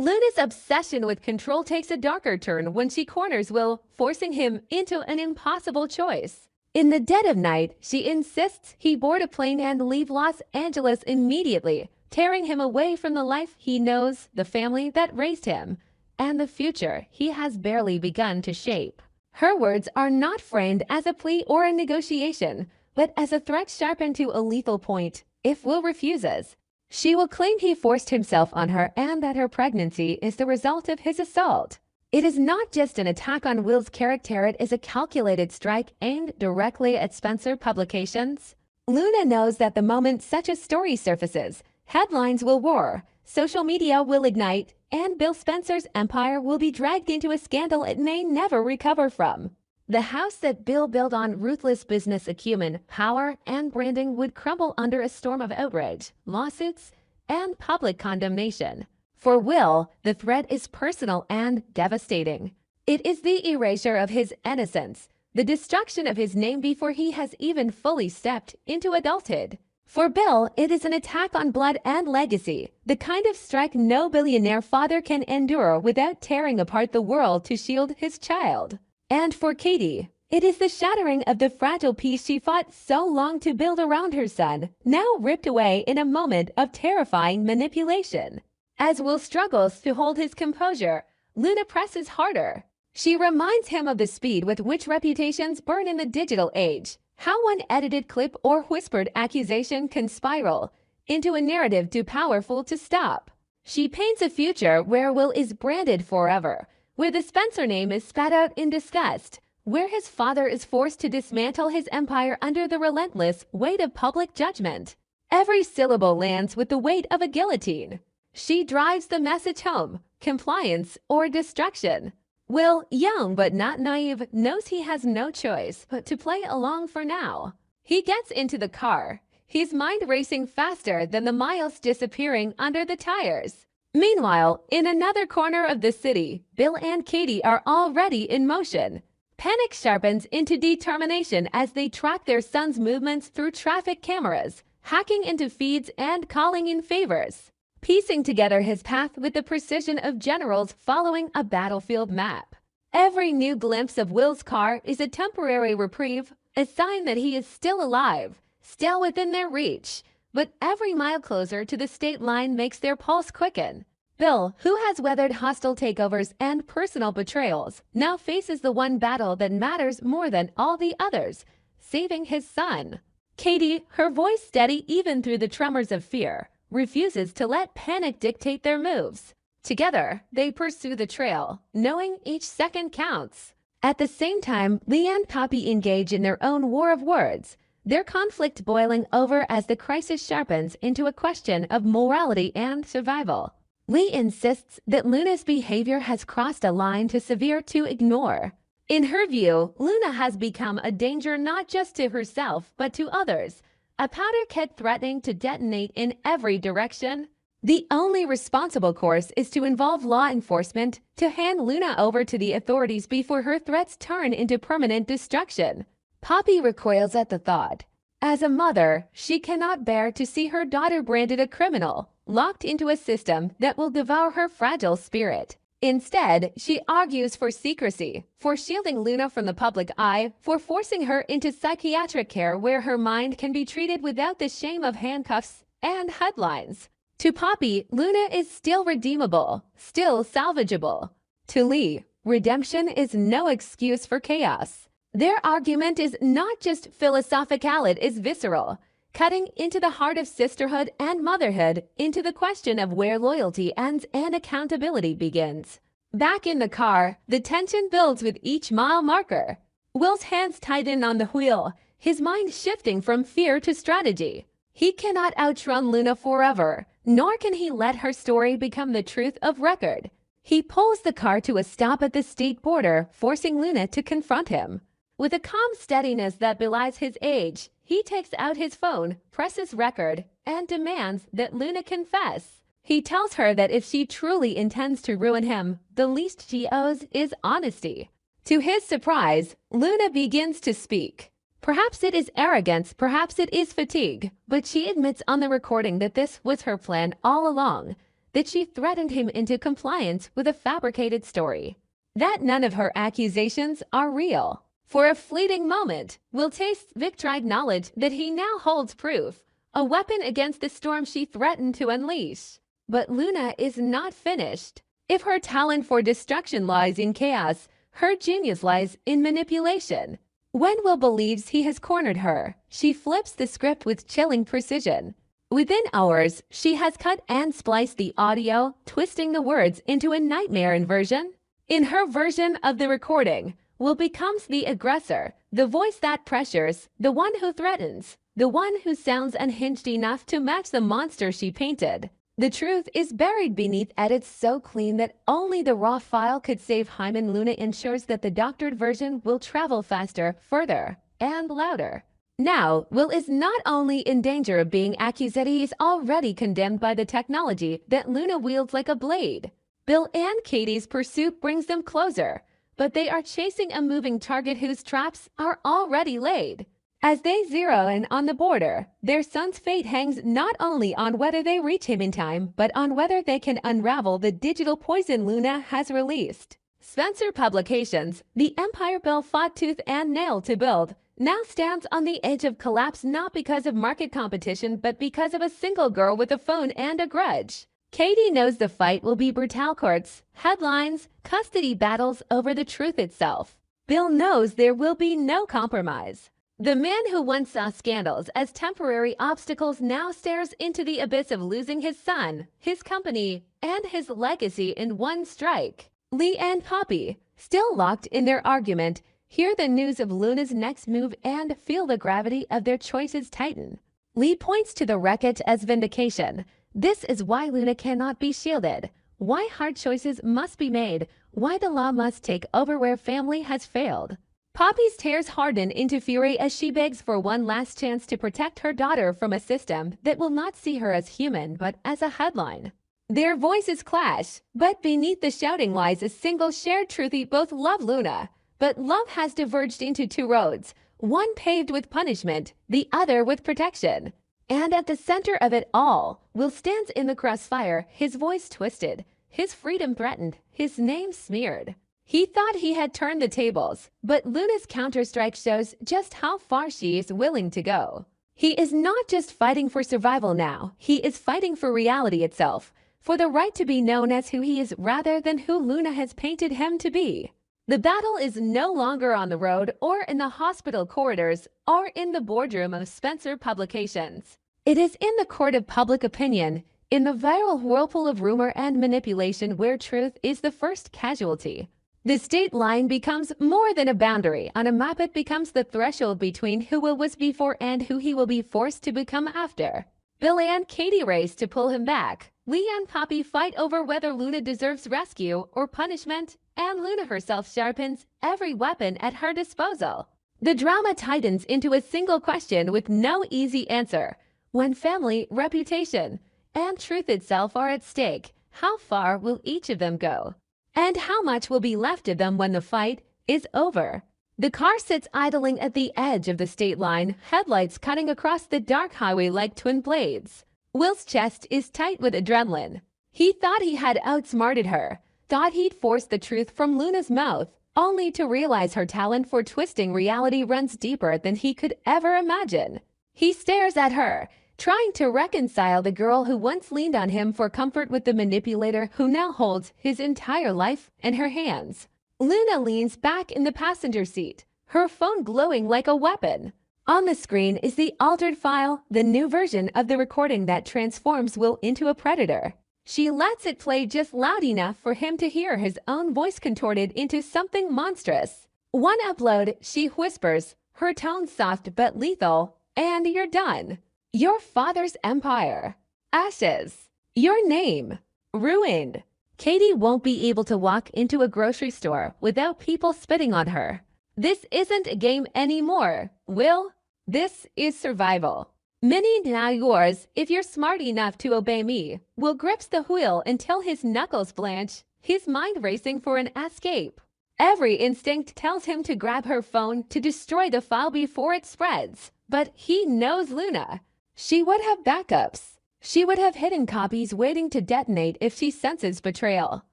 Luna's obsession with control takes a darker turn when she corners Will, forcing him into an impossible choice. In the dead of night, she insists he board a plane and leave Los Angeles immediately, tearing him away from the life he knows, the family that raised him, and the future he has barely begun to shape. Her words are not framed as a plea or a negotiation, but as a threat sharpened to a lethal point. If Will refuses, she will claim he forced himself on her and that her pregnancy is the result of his assault. It is not just an attack on Will's character, it is a calculated strike aimed directly at Spencer Publications. Luna knows that the moment such a story surfaces, headlines will roar, social media will ignite, and Bill Spencer's empire will be dragged into a scandal it may never recover from. The house that Bill built on ruthless business acumen, power, and branding would crumble under a storm of outrage, lawsuits, and public condemnation. For Will, the threat is personal and devastating. It is the erasure of his innocence, the destruction of his name before he has even fully stepped into adulthood. For Bill, it is an attack on blood and legacy, the kind of strike no billionaire father can endure without tearing apart the world to shield his child. And for Katie, it is the shattering of the fragile peace she fought so long to build around her son, now ripped away in a moment of terrifying manipulation. As Will struggles to hold his composure, Luna presses harder. She reminds him of the speed with which reputations burn in the digital age, how one edited clip or whispered accusation can spiral into a narrative too powerful to stop. She paints a future where Will is branded forever, where the Spencer name is spat out in disgust, where his father is forced to dismantle his empire under the relentless weight of public judgment. Every syllable lands with the weight of a guillotine. She drives the message home, compliance or destruction. Will, young but not naive, knows he has no choice but to play along for now. He gets into the car, his mind racing faster than the miles disappearing under the tires. Meanwhile, in another corner of the city, Bill and Katie are already in motion. Panic sharpens into determination as they track their son's movements through traffic cameras, hacking into feeds and calling in favors, piecing together his path with the precision of generals following a battlefield map. Every new glimpse of Will's car is a temporary reprieve, a sign that he is still alive, still within their reach. But every mile closer to the state line makes their pulse quicken. Bill, who has weathered hostile takeovers and personal betrayals, now faces the one battle that matters more than all the others, saving his son. Katie, her voice steady even through the tremors of fear, refuses to let panic dictate their moves. Together, they pursue the trail, knowing each second counts. At the same time, Lee and Poppy engage in their own war of words, their conflict boiling over as the crisis sharpens into a question of morality and survival. Lee insists that Luna's behavior has crossed a line too severe to ignore. In her view, Luna has become a danger not just to herself but to others, a powder keg threatening to detonate in every direction. The only responsible course is to involve law enforcement, to hand Luna over to the authorities before her threats turn into permanent destruction. Poppy recoils at the thought. As a mother, she cannot bear to see her daughter branded a criminal, locked into a system that will devour her fragile spirit. Instead, she argues for secrecy, for shielding Luna from the public eye, for forcing her into psychiatric care where her mind can be treated without the shame of handcuffs and headlines. To Poppy, Luna is still redeemable, still salvageable. To Lee, redemption is no excuse for chaos. Their argument is not just philosophical, it is visceral, cutting into the heart of sisterhood and motherhood, into the question of where loyalty ends and accountability begins. Back in the car, the tension builds with each mile marker. Will's hands tighten on the wheel, his mind shifting from fear to strategy. He cannot outrun Luna forever, nor can he let her story become the truth of record. He pulls the car to a stop at the state border, forcing Luna to confront him. With a calm steadiness that belies his age, he takes out his phone, presses record, and demands that Luna confess. He tells her that if she truly intends to ruin him, the least she owes is honesty. To his surprise, Luna begins to speak. Perhaps it is arrogance, perhaps it is fatigue, but she admits on the recording that this was her plan all along, that she threatened him into compliance with a fabricated story. That none of her accusations are real. For a fleeting moment, will taste Victor acknowledge that he now holds proof, a weapon against the storm she threatened to unleash. But Luna is not finished. If her talent for destruction lies in chaos, her genius lies in manipulation. When Will believes he has cornered her, she flips the script with chilling precision. Within hours, she has cut and spliced the audio, twisting the words into a nightmare inversion. In her version of the recording, Will becomes the aggressor, the voice that pressures, the one who threatens, the one who sounds unhinged enough to match the monster she painted. The truth is buried beneath edits so clean that only the raw file could save Hyman. Luna ensures that the doctored version will travel faster, further, and louder. Now, Will is not only in danger of being accused, he is already condemned by the technology that Luna wields like a blade. Bill and Katie's pursuit brings them closer, but they are chasing a moving target whose traps are already laid. As they zero in on the border, their son's fate hangs not only on whether they reach him in time, but on whether they can unravel the digital poison Luna has released. Spencer Publications, the empire Bill fought tooth and nail to build, now stands on the edge of collapse, not because of market competition, but because of a single girl with a phone and a grudge. Katie knows the fight will be brutal courts, headlines, custody battles over the truth itself. Bill knows there will be no compromise. The man who once saw scandals as temporary obstacles now stares into the abyss of losing his son, his company, and his legacy in one strike. Lee and Poppy, still locked in their argument, hear the news of Luna's next move and feel the gravity of their choices tighten. Lee points to the wreckage as vindication. This is why Luna cannot be shielded, why hard choices must be made, why the law must take over where family has failed. Poppy's tears harden into fury as she begs for one last chance to protect her daughter from a system that will not see her as human but as a headline. Their voices clash, but beneath the shouting lies a single shared truth: they both love Luna. But love has diverged into two roads, one paved with punishment, the other with protection. And at the center of it all, Will stands in the crossfire, his voice twisted, his freedom threatened, his name smeared. He thought he had turned the tables, but Luna's counterstrike shows just how far she is willing to go. He is not just fighting for survival now, he is fighting for reality itself, for the right to be known as who he is rather than who Luna has painted him to be. The battle is no longer on the road or in the hospital corridors or in the boardroom of Spencer Publications. It is in the court of public opinion, in the viral whirlpool of rumor and manipulation where truth is the first casualty. The state line becomes more than a boundary on a map. It becomes the threshold between who Will was before and who he will be forced to become after. Bill and Katie race to pull him back. Lee and Poppy fight over whether Luna deserves rescue or punishment, and Luna herself sharpens every weapon at her disposal. The drama tightens into a single question with no easy answer. When family, reputation, and truth itself are at stake, how far will each of them go? And how much will be left of them when the fight is over? The car sits idling at the edge of the state line, headlights cutting across the dark highway like twin blades. Will's chest is tight with adrenaline. He thought he had outsmarted her, thought he'd forced the truth from Luna's mouth, only to realize her talent for twisting reality runs deeper than he could ever imagine. He stares at her, trying to reconcile the girl who once leaned on him for comfort with the manipulator who now holds his entire life in her hands. Luna leans back in the passenger seat, her phone glowing like a weapon. On the screen is the altered file, the new version of the recording that transforms Will into a predator. She lets it play just loud enough for him to hear his own voice contorted into something monstrous. One upload, she whispers, her tone soft but lethal, "And you're done. Your father's empire. Ashes. Your name. Ruined." Katie won't be able to walk into a grocery store without people spitting on her. This isn't a game anymore, Will. This is survival. Many now yours if you're smart enough to obey me. Will grips the wheel until his knuckles blanch, his mind racing for an escape. Every instinct tells him to grab her phone to destroy the file before it spreads. But he knows Luna. She would have backups. She would have hidden copies waiting to detonate if she senses betrayal.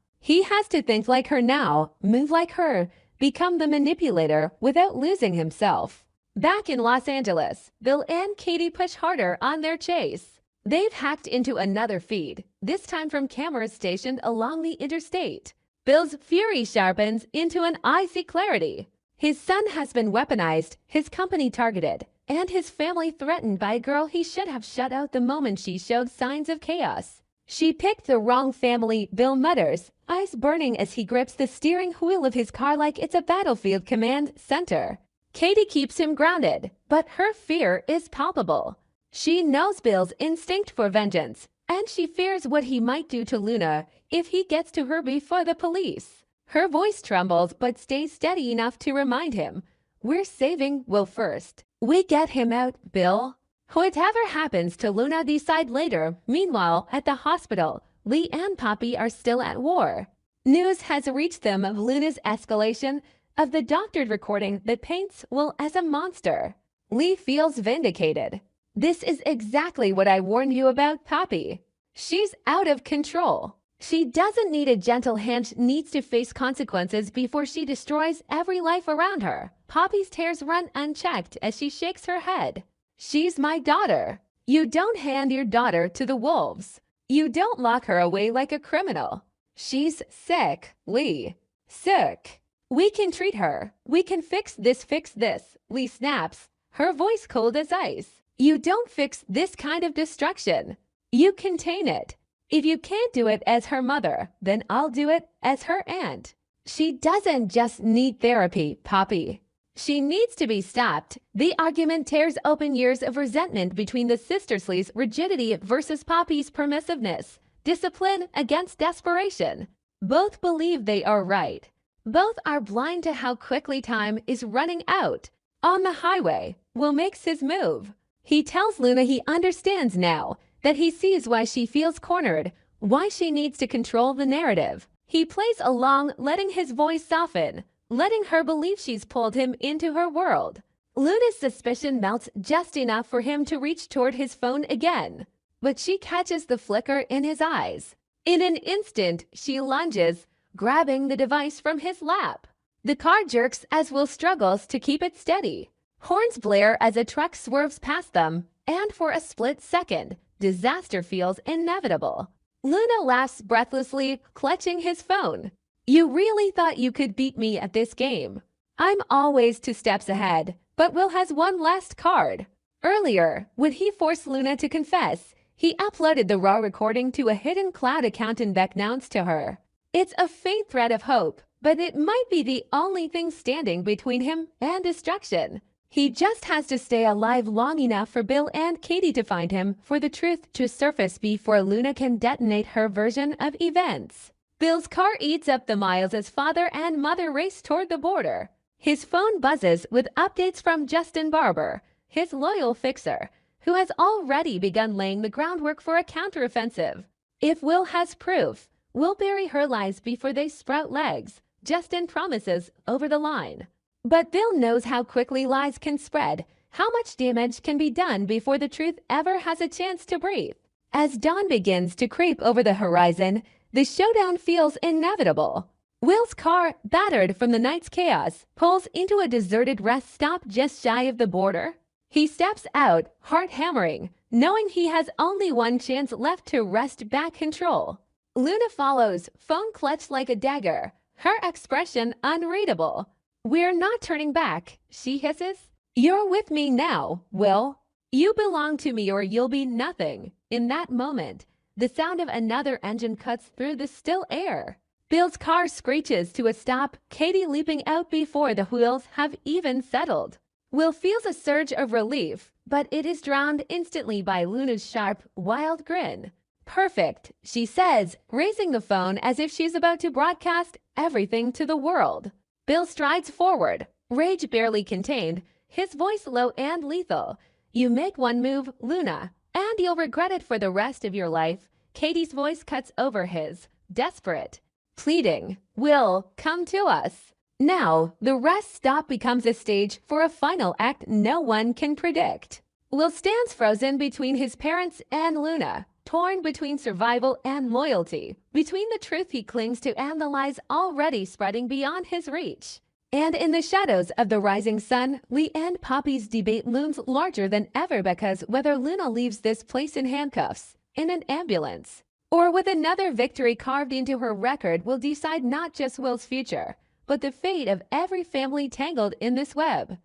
He has to think like her now, move like her, become the manipulator without losing himself. Back in Los Angeles, Bill and Katie push harder on their chase. They've hacked into another feed, this time from cameras stationed along the interstate. Bill's fury sharpens into an icy clarity. His son has been weaponized, his company targeted, and his family threatened by a girl he should have shut out the moment she showed signs of chaos. She picked the wrong family, Bill mutters, eyes burning as he grips the steering wheel of his car like it's a battlefield command center. Katie keeps him grounded, but her fear is palpable. She knows Bill's instinct for vengeance, and she fears what he might do to Luna if he gets to her before the police. Her voice trembles but stays steady enough to remind him, "We're saving Will first. We get him out, Bill." Whatever happens to Luna, decide later. Meanwhile, at the hospital, Lee and Poppy are still at war. News has reached them of Luna's escalation, of the doctored recording that paints Will as a monster. Lee feels vindicated. "This is exactly what I warned you about, Poppy. She's out of control. She doesn't need a gentle hand, she needs to face consequences before she destroys every life around her." Poppy's tears run unchecked as she shakes her head. "She's my daughter. You don't hand your daughter to the wolves. You don't lock her away like a criminal. She's sick, Lee. Sick. We can treat her. We can fix this, Lee snaps, her voice cold as ice. "You don't fix this kind of destruction. You contain it. If you can't do it as her mother, then I'll do it as her aunt." She doesn't just need therapy, Poppy. She needs to be stopped. The argument tears open years of resentment between the Sistersleys' rigidity versus Poppy's permissiveness, discipline against desperation. Both believe they are right. Both are blind to how quickly time is running out. On the highway, Will makes his move. He tells Luna he understands now, that he sees why she feels cornered, why she needs to control the narrative. He plays along, letting his voice soften, letting her believe she's pulled him into her world. Luna's suspicion melts just enough for him to reach toward his phone again, but she catches the flicker in his eyes. In an instant, she lunges, grabbing the device from his lap. The car jerks as Will struggles to keep it steady. Horns blare as a truck swerves past them, and for a split second, disaster feels inevitable. Luna laughs breathlessly, clutching his phone. "You really thought you could beat me at this game? I'm always 2 steps ahead, but Will has one last card." Earlier, when he forced Luna to confess, he uploaded the raw recording to a hidden cloud account and announced to her. It's a faint thread of hope, but it might be the only thing standing between him and destruction. He just has to stay alive long enough for Bill and Katie to find him, for the truth to surface before Luna can detonate her version of events. Bill's car eats up the miles as father and mother race toward the border. His phone buzzes with updates from Justin Barber, his loyal fixer, who has already begun laying the groundwork for a counteroffensive. If Will has proof, we'll bury her lies before they sprout legs, Justin promises over the line. But Bill knows how quickly lies can spread, how much damage can be done before the truth ever has a chance to breathe. As dawn begins to creep over the horizon, the showdown feels inevitable. Will's car, battered from the night's chaos, pulls into a deserted rest stop just shy of the border. He steps out, heart hammering, knowing he has only one chance left to wrest back control. Luna follows, phone clutched like a dagger, her expression unreadable. "We're not turning back," she hisses. "You're with me now, Will. You belong to me or you'll be nothing." In that moment, the sound of another engine cuts through the still air. Bill's car screeches to a stop, Katie leaping out before the wheels have even settled. Will feels a surge of relief, but it is drowned instantly by Luna's sharp, wild grin. "Perfect," she says, raising the phone as if she's about to broadcast everything to the world. Bill strides forward, rage barely contained, his voice low and lethal. "You make one move, Luna, and you'll regret it for the rest of your life." Katie's voice cuts over his, desperate, pleading. "Will, come to us." Now, the rest stop becomes a stage for a final act no one can predict. Will stands frozen between his parents and Luna, torn between survival and loyalty, between the truth he clings to and the lies already spreading beyond his reach. And in the shadows of the rising sun, Lee and Poppy's debate looms larger than ever because whether Luna leaves this place in handcuffs, in an ambulance, or with another victory carved into her record will decide not just Will's future, but the fate of every family tangled in this web.